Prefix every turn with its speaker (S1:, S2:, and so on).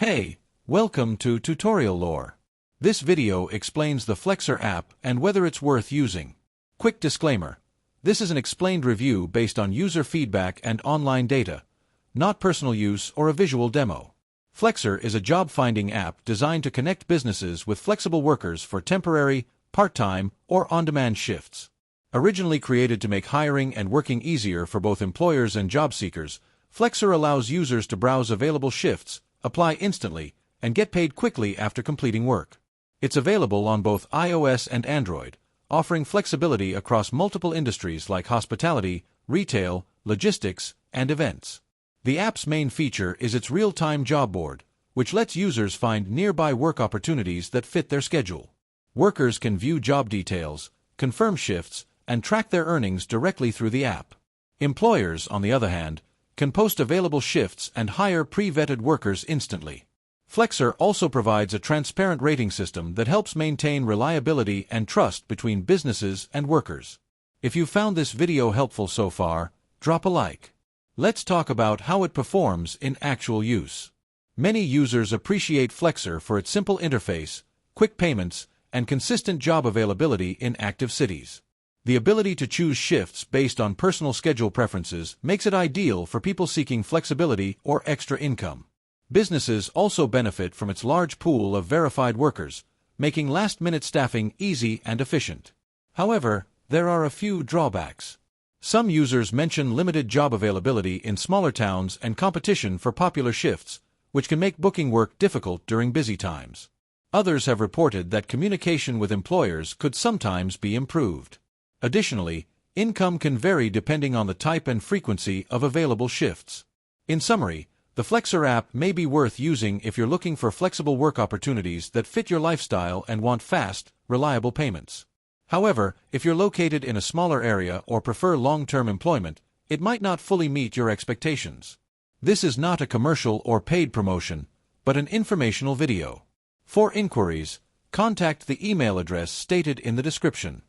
S1: Hey, welcome to Tutorial Lore. This video explains the Flexer app and whether it's worth using. Quick disclaimer. This is an explained review based on user feedback and online data, not personal use or a visual demo. Flexer is a job-finding app designed to connect businesses with flexible workers for temporary, part-time, or on-demand shifts. Originally created to make hiring and working easier for both employers and job seekers, Flexer allows users to browse available shifts, apply instantly, and get paid quickly after completing work. It's available on both iOS and Android, offering flexibility across multiple industries like hospitality, retail, logistics, and events. The app's main feature is its real-time job board, which lets users find nearby work opportunities that fit their schedule. Workers can view job details, confirm shifts, and track their earnings directly through the app. Employers, on the other hand, can post available shifts and hire pre-vetted workers instantly. Flexer also provides a transparent rating system that helps maintain reliability and trust between businesses and workers. If you found this video helpful so far, drop a like. Let's talk about how it performs in actual use. Many users appreciate Flexer for its simple interface, quick payments, and consistent job availability in active cities. The ability to choose shifts based on personal schedule preferences makes it ideal for people seeking flexibility or extra income. Businesses also benefit from its large pool of verified workers, making last-minute staffing easy and efficient. However, there are a few drawbacks. Some users mention limited job availability in smaller towns and competition for popular shifts, which can make booking work difficult during busy times. Others have reported that communication with employers could sometimes be improved. Additionally, income can vary depending on the type and frequency of available shifts. In summary, the Flexer app may be worth using if you're looking for flexible work opportunities that fit your lifestyle and want fast, reliable payments. However, if you're located in a smaller area or prefer long-term employment, it might not fully meet your expectations. This is not a commercial or paid promotion, but an informational video. For inquiries, contact the email address stated in the description.